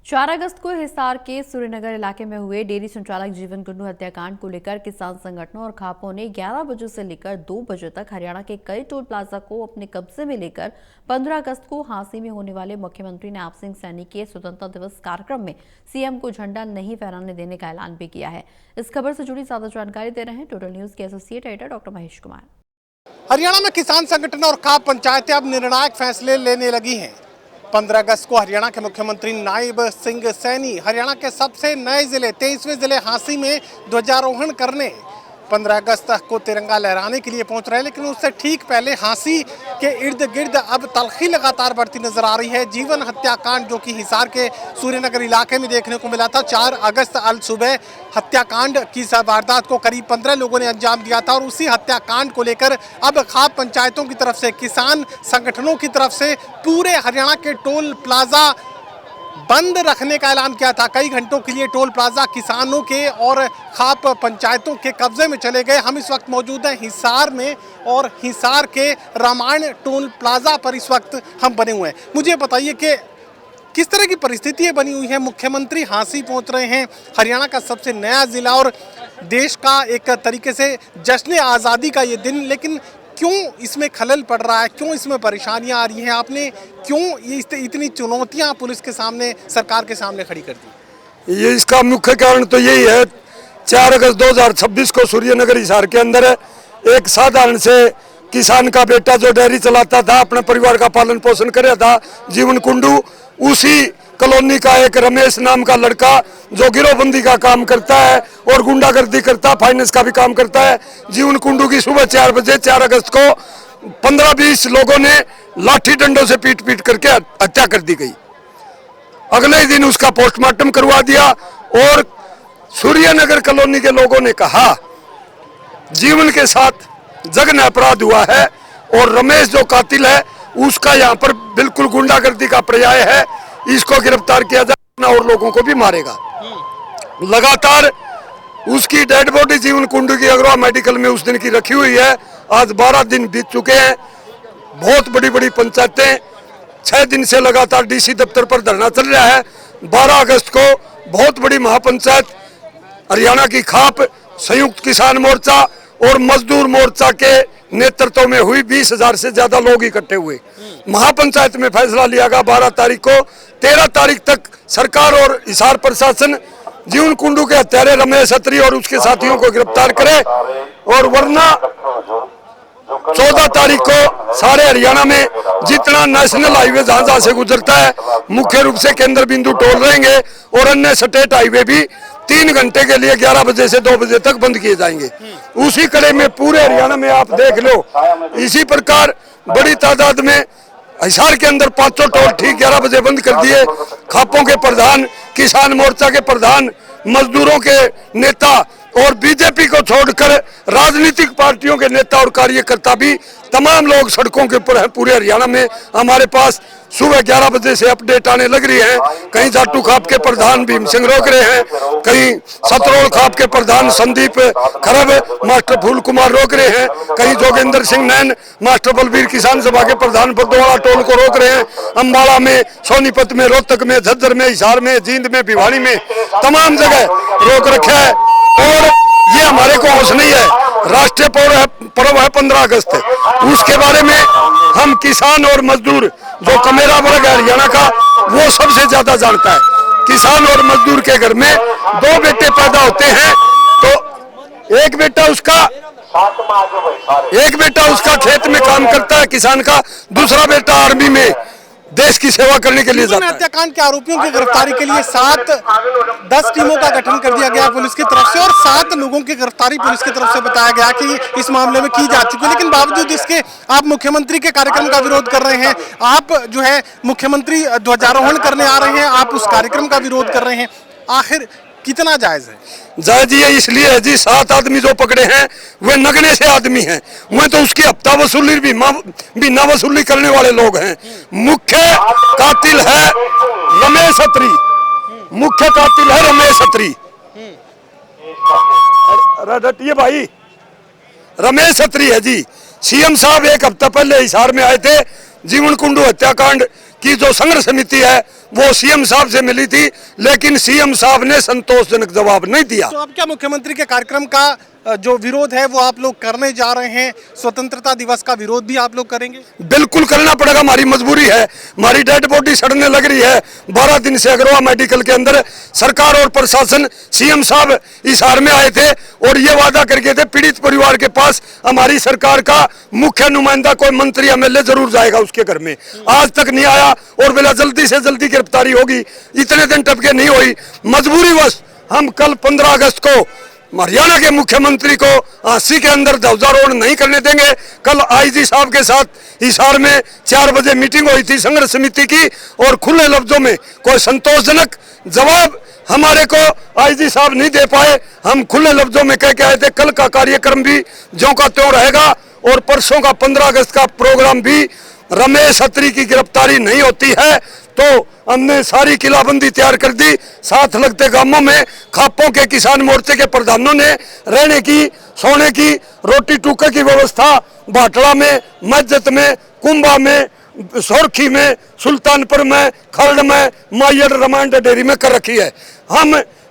4 अगस्त को हिसार के सूर्यनगर इलाके में हुए डेयरी संचालक जीवन कुंडू हत्याकांड को लेकर किसान संगठनों और खापों ने 11 बजे से लेकर 2 बजे तक हरियाणा के कई टोल प्लाजा को अपने कब्जे में लेकर 15 अगस्त को हांसी में होने वाले मुख्यमंत्री नैब सिंह सैनी के स्वतंत्रता दिवस कार्यक्रम में सीएम को झंडा नहीं फहराने देने का ऐलान भी किया है। इस खबर से जुड़ी ज्यादा जानकारी दे रहे हैं टोटल न्यूज के associate editor doctor Mahesh Kumar. Haryana में किसान संगठन और खाप पंचायतें अब निर्णायक फैसले लेने लगी हैं। 15 अगस्त को हरियाणा के मुख्यमंत्री नैब सिंह सैनी हरियाणा के सबसे नए जिले 23वें जिले हांसी में ध्वजारोहण करने 15 अगस्त को तिरंगा लहराने के लिए पहुंच रहे हैं, लेकिन उससे ठीक पहले हांसी के इर्द गिर्द अब तल्खी लगातार बढ़ती नजर आ रही है। जीवन हत्याकांड जो कि हिसार के सूर्यनगर इलाके में देखने को मिला था, 4 अगस्त अल सुबह हत्याकांड की वारदात को करीब 15 लोगों ने अंजाम दिया था और उसी हत्याकांड को लेकर अब खाप पंचायतों की तरफ से, किसान संगठनों की तरफ से पूरे हरियाणा के टोल प्लाजा बंद रखने का ऐलान किया था। कई घंटों के लिए टोल प्लाजा किसानों के और खाप पंचायतों के कब्जे में चले गए। हम इस वक्त मौजूद हैं हिसार में और हिसार के रामायण टोल प्लाजा पर इस वक्त हम बने हुए हैं। मुझे बताइए कि किस तरह की परिस्थितियां बनी हुई हैं। मुख्यमंत्री हांसी पहुंच रहे हैं, हरियाणा का सबसे नया जिला और देश का एक तरीके से जश्न आज़ादी का ये दिन, लेकिन क्यों इसमें खलल पड़ रहा है, क्यों इसमें परेशानियां आ रही हैं? आपने क्यों ये इतनी चुनौतियां पुलिस के सामने, सरकार के सामने खड़ी कर दी? ये इसका मुख्य कारण तो यही है, 4 अगस्त 2026 को सूर्यनगर हिसार के अंदर एक साधारण से किसान का बेटा जो डेयरी चलाता था, अपने परिवार का पालन पोषण कर रहा था, जीवन कुंडू, उसी कॉलोनी का एक रमेश नाम का लड़का जो गिरोहबंदी का काम करता है और गुंडागर्दी करता है, फाइनेंस का भी काम करता है। जीवन कुंडू की सुबह 4 बजे 4 अगस्त को 15-20 लोगों ने लाठी डंडों से पीट पीट करके हत्या कर दी गई। अगले दिन उसका पोस्टमार्टम करवा दिया और सूर्यनगर कॉलोनी के लोगों ने कहा जीवन के साथ जघन्य अपराध हुआ है और रमेश जो कातिल है उसका यहाँ पर बिल्कुल गुंडागर्दी का पर्याय है, इसको गिरफ्तार किया जाए और लोगों को भी मारेगा। लगातार उसकी डेड बॉडी जीवन कुंडू की अग्रवा मेडिकल में उस दिन की रखी हुई है। आज 12 दिन बीत चुके हैं। बहुत बड़ी बड़ी पंचायतें 6 दिन से लगातार डीसी दफ्तर पर धरना चल रहा है। 12 अगस्त को बहुत बड़ी महापंचायत हरियाणा की खाप, संयुक्त किसान मोर्चा और मजदूर मोर्चा के नेतृत्व में हुई। 20,000 से ज्यादा लोग इकट्ठे हुए। महापंचायत में फैसला लिया गया 12 तारीख को। 13 तारीख तक सरकार और हिसार प्रशासन जीवन कुंडू के हत्यारे रमेश अत्री और उसके साथियों को गिरफ्तार करे और वरना 14 तारीख को सारे हरियाणा में जितना नेशनल हाईवे जहां से गुजरता है, मुख्य रूप से केंद्र बिंदु टोल रहेंगे और अन्य स्टेट हाईवे भी 3 घंटे के लिए 11 बजे से 2 बजे तक बंद किए जाएंगे। उसी कड़े में पूरे हरियाणा में आप देख लो, इसी प्रकार बड़ी तादाद में हिसार के अंदर 500 टोल ठीक 11 बजे बंद कर दिए। खापों के प्रधान, किसान मोर्चा के प्रधान, मजदूरों के नेता और बीजेपी को छोड़कर राजनीतिक पार्टियों के नेता और कार्यकर्ता भी तमाम लोग सड़कों के ऊपर हैं। पूरे हरियाणा में हमारे पास सुबह 11 बजे से अपडेट आने लग रही है। कहीं जाटू खाप के प्रधान भीम सिंह रोक रहे हैं, कहीं सतरोल खाप के प्रधान संदीप खरब, मास्टर फूल कुमार रोक रहे हैं, कहीं जोगेंद्र सिंह नैन, मास्टर बलबीर किसान सभा के प्रधान बरदोवाला टोल को रोक रहे हैं। अम्बाला में, सोनीपत में, रोहतक में, झज्जर में, हिसार में, जींद में, भिवानी में तमाम जगह रोक रखा है। और ये हमारे को होश नहीं है। राष्ट्रीय पर्व है 15 अगस्त, उसके बारे में हम किसान और मजदूर जो कमेरा वर्ग है हरियाणा का, वो सबसे ज्यादा जानता है। किसान और मजदूर के घर में 2 बेटे पैदा होते हैं तो एक बेटा उसका खेत में काम करता है किसान का, दूसरा बेटा आर्मी में देश की सेवा करने के लिए जाता है। हत्याकांड के आरोपियों की गिरफ्तारी के लिए 7-10 टीमों का गठन कर दिया गया पुलिस की तरफ से और 7 लोगों की गिरफ्तारी पुलिस की तरफ से बताया गया कि इस मामले में की जा चुकी है। लेकिन बावजूद इसके आप मुख्यमंत्री के कार्यक्रम का विरोध कर रहे हैं। आप जो है मुख्यमंत्री ध्वजारोहण करने आ रहे हैं, आप उस कार्यक्रम का विरोध कर रहे हैं। आखिर कितना जायज है? जायज ये इसलिए है जी, 7 आदमी जो पकड़े हैं वे नगने से आदमी हैं। वह तो उसकी हफ्ता वसूली भी ना वसूली करने वाले लोग हैं। मुख्य कातिल है रमेश अत्री, मुख्य कातिल है रमेश अत्री। ये भाई रमेश अत्री है जी। सीएम साहब 1 हफ्ता पहले हिसार में आए थे। जीवन कुंडू हत्याकांड की जो संघर्ष समिति है वो सीएम साहब से मिली थी, लेकिन सीएम साहब ने संतोषजनक जवाब नहीं दिया। तो अब क्या मुख्यमंत्री के कार्यक्रम का जो विरोध है वो आप लोग करने जा रहे हैं? स्वतंत्रता दिवस का विरोध भी आप लोग करेंगे? बिल्कुल करना पड़ेगा, हमारी मजबूरी है। हमारी डेड बॉडी सड़ने लग रही है। 12 दिन से अग्रवा मेडिकल के अंदर सरकार और प्रशासन, सीएम साहब हिसार में आए थे और ये वादा करके थे पीड़ित परिवार के पास हमारी सरकार का मुख्य नुमाइंदा कोई मंत्री एमएलए जरूर जाएगा उसके घर में। आज तक नहीं आया और बोला जल्दी से जल्दी गिरफ्तारी होगी। इतने दिन टपके नहीं हुई। मजबूरीवश हम कल 15 अगस्त को हरियाणा के मुख्यमंत्री को झांसी के अंदर ध्वजारोहण नहीं करने देंगे। कल आईजी साहब के साथ हिसार में 4 बजे मीटिंग हुई थी संघर्ष समिति की और खुले लफ्जों में कोई संतोषजनक जवाब हमारे को आईजी साहब नहीं दे पाए। हम खुले लफ्जों में कह के आए थे कल का कार्यक्रम भी ज्यों का त्यों रहेगा और परसों का 15 अगस्त का प्रोग्राम भी। रमेश अत्री की गिरफ्तारी नहीं होती है तो हमने सारी किलाबंदी तैयार कर दी। साथ लगते गांवों में खापों के किसान मोर्चे के प्रधानों ने रहने की, सोने की, रोटी टूके की व्यवस्था भाटड़ा में, मस्जिद में, कुंभा में, सोरखी में, सुल्तानपुर में, खरड़ में, मायर रमांड डेयरी में कर रखी है।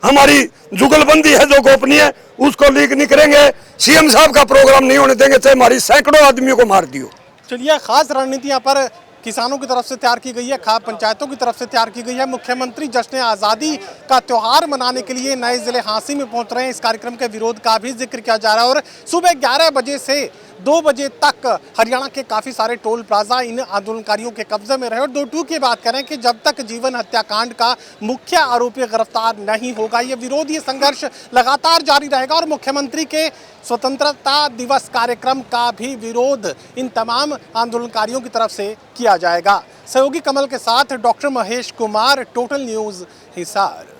हमारी जुगलबंदी है जो गोपनीय, उसको लीक नहीं करेंगे। सीएम साहब का प्रोग्राम नहीं होने देंगे, चाहे हमारी सैकड़ों आदमियों को मार दियो। चलिए, खास रणनीति यहाँ पर किसानों की तरफ से तैयार की गई है, खाप पंचायतों की तरफ से तैयार की गई है। मुख्यमंत्री जश्न आज़ादी का त्यौहार मनाने के लिए नए जिले हांसी में पहुंच रहे हैं। इस कार्यक्रम के विरोध का भी जिक्र किया जा रहा है और सुबह 11 बजे से 2 बजे तक हरियाणा के काफ़ी सारे टोल प्लाजा इन आंदोलनकारियों के कब्जे में रहे। और 2 की बात करें कि जब तक जीवन हत्याकांड का मुख्य आरोपी गिरफ्तार नहीं होगा, ये विरोध, ये संघर्ष लगातार जारी रहेगा। और मुख्यमंत्री के स्वतंत्रता दिवस कार्यक्रम का भी विरोध इन तमाम आंदोलनकारियों की तरफ से किया जाएगा। सहयोगी कमल के साथ doctor Mahesh Kumar, total news, Hisar.